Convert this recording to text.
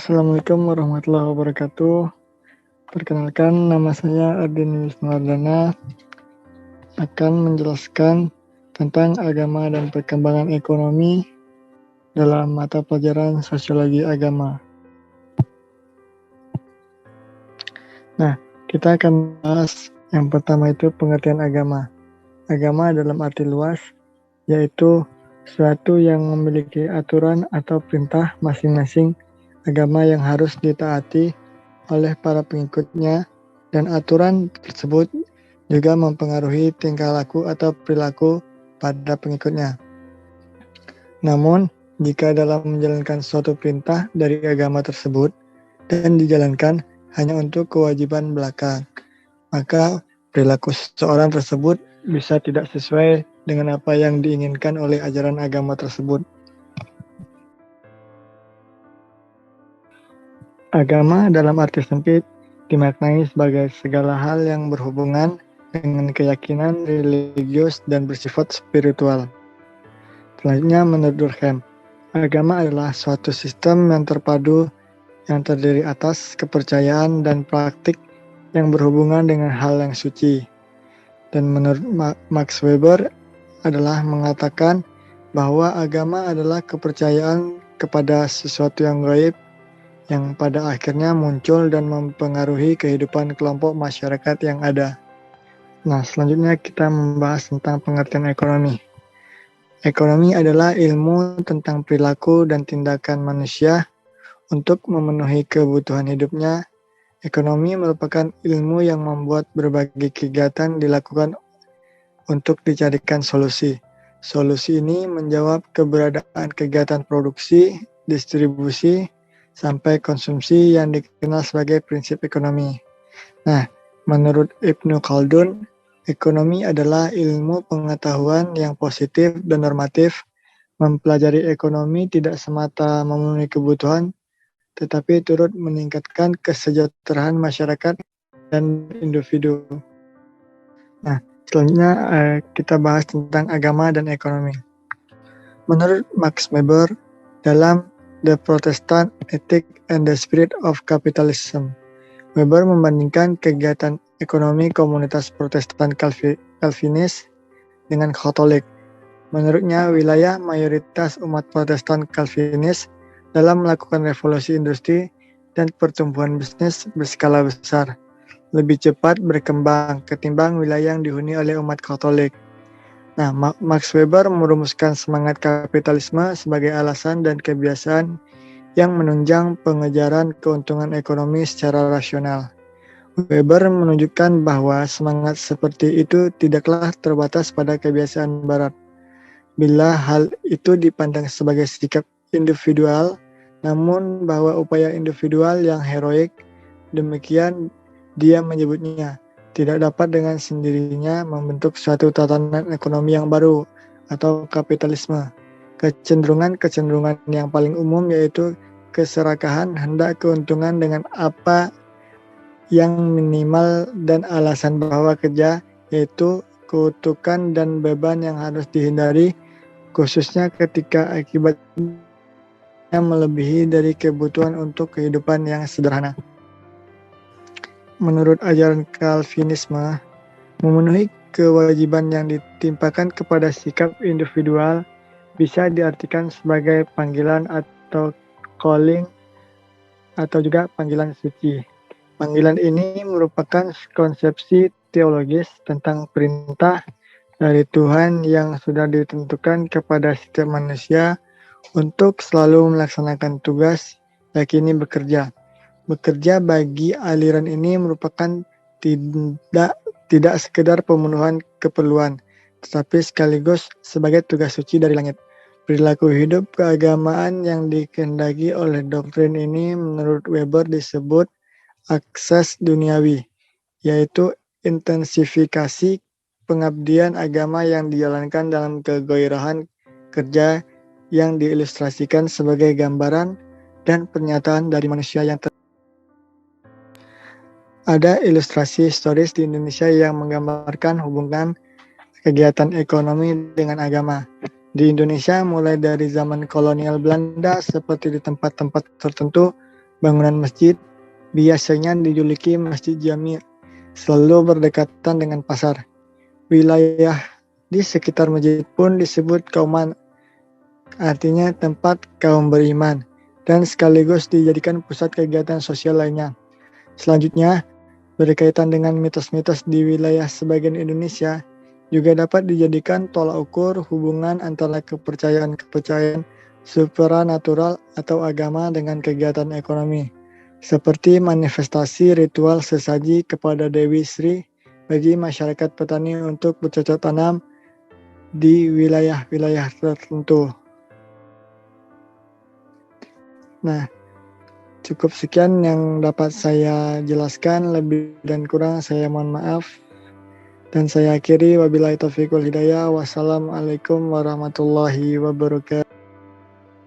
Assalamualaikum warahmatullahi wabarakatuh. Perkenalkan, nama saya Ardini Wisnuwardana, akan menjelaskan tentang agama dan perkembangan ekonomi dalam mata pelajaran sosiologi agama. Nah, kita akan bahas yang pertama itu pengertian agama. Agama dalam arti luas, yaitu suatu yang memiliki aturan atau perintah masing-masing agama yang harus ditaati oleh para pengikutnya, dan aturan tersebut juga mempengaruhi tingkah laku atau perilaku pada pengikutnya. Namun, jika dalam menjalankan suatu perintah dari agama tersebut dan dijalankan hanya untuk kewajiban belaka, maka perilaku seseorang tersebut bisa tidak sesuai dengan apa yang diinginkan oleh ajaran agama tersebut. Agama dalam arti sempit dimaknai sebagai segala hal yang berhubungan dengan keyakinan religius dan bersifat spiritual. Selanjutnya, menurut Durkheim, agama adalah suatu sistem yang terpadu yang terdiri atas kepercayaan dan praktik yang berhubungan dengan hal yang suci. Dan menurut Max Weber adalah mengatakan bahwa agama adalah kepercayaan kepada sesuatu yang gaib yang pada akhirnya muncul dan mempengaruhi kehidupan kelompok masyarakat yang ada. Nah, selanjutnya kita membahas tentang pengertian ekonomi. Ekonomi adalah ilmu tentang perilaku dan tindakan manusia untuk memenuhi kebutuhan hidupnya. Ekonomi merupakan ilmu yang membuat berbagai kegiatan dilakukan untuk dicarikan solusi. Solusi ini menjawab keberadaan kegiatan produksi, distribusi, sampai konsumsi yang dikenal sebagai prinsip ekonomi. Nah, menurut Ibnu Khaldun, ekonomi adalah ilmu pengetahuan yang positif dan normatif. Mempelajari ekonomi tidak semata memenuhi kebutuhan, tetapi turut meningkatkan kesejahteraan masyarakat dan individu. Nah, selanjutnya kita bahas tentang agama dan ekonomi. Menurut Max Weber, dalam The Protestant Ethic and the Spirit of Capitalism, Weber membandingkan kegiatan ekonomi komunitas Protestan Calvinis dengan Katolik. Menurutnya, wilayah mayoritas umat Protestan Calvinis dalam melakukan revolusi industri dan pertumbuhan bisnis berskala besar lebih cepat berkembang ketimbang wilayah yang dihuni oleh umat Katolik. Nah, Max Weber merumuskan semangat kapitalisme sebagai alasan dan kebiasaan yang menunjang pengejaran keuntungan ekonomi secara rasional. Weber menunjukkan bahwa semangat seperti itu tidaklah terbatas pada kebiasaan Barat. Bila hal itu dipandang sebagai sikap individual, namun bahwa upaya individual yang heroik, demikian dia menyebutnya, tidak dapat dengan sendirinya membentuk suatu tatanan ekonomi yang baru atau kapitalisme. Kecenderungan yang paling umum yaitu keserakahan, hendak keuntungan dengan apa yang minimal, dan alasan bahwa kerja yaitu kutukan dan beban yang harus dihindari, khususnya ketika akibatnya melebihi dari kebutuhan untuk kehidupan yang sederhana. Menurut ajaran Calvinisme, memenuhi kewajiban yang ditimpakan kepada sikap individual bisa diartikan sebagai panggilan atau calling, atau juga panggilan suci. Panggilan ini merupakan konsepsi teologis tentang perintah dari Tuhan yang sudah ditentukan kepada setiap manusia untuk selalu melaksanakan tugas, yakni bekerja. Bekerja bagi aliran ini merupakan tidak sekedar pemenuhan keperluan, tetapi sekaligus sebagai tugas suci dari langit. Perilaku hidup keagamaan yang dikehendaki oleh doktrin ini menurut Weber disebut akses duniawi, yaitu intensifikasi pengabdian agama yang dijalankan dalam kegairahan kerja yang diilustrasikan sebagai gambaran dan pernyataan dari manusia yang Ada ilustrasi historis di Indonesia yang menggambarkan hubungan kegiatan ekonomi dengan agama. Di Indonesia, mulai dari zaman kolonial Belanda seperti di tempat-tempat tertentu, Bangunan masjid biasanya dijuluki Masjid Jami, selalu berdekatan dengan pasar. Wilayah di sekitar masjid pun disebut kauman, artinya tempat kaum beriman, dan sekaligus dijadikan pusat kegiatan sosial lainnya. Selanjutnya, berkaitan dengan mitos-mitos di wilayah sebagian Indonesia, juga dapat dijadikan tolak ukur hubungan antara kepercayaan-kepercayaan supranatural atau agama dengan kegiatan ekonomi, seperti manifestasi ritual sesaji kepada Dewi Sri bagi masyarakat petani untuk bercocok tanam di wilayah-wilayah tertentu. Nah, cukup sekian yang dapat saya jelaskan, lebih dan kurang saya mohon maaf. Dan saya akhiri, wabillahi taufiq wal hidayah. Wassalamualaikum warahmatullahi wabarakatuh.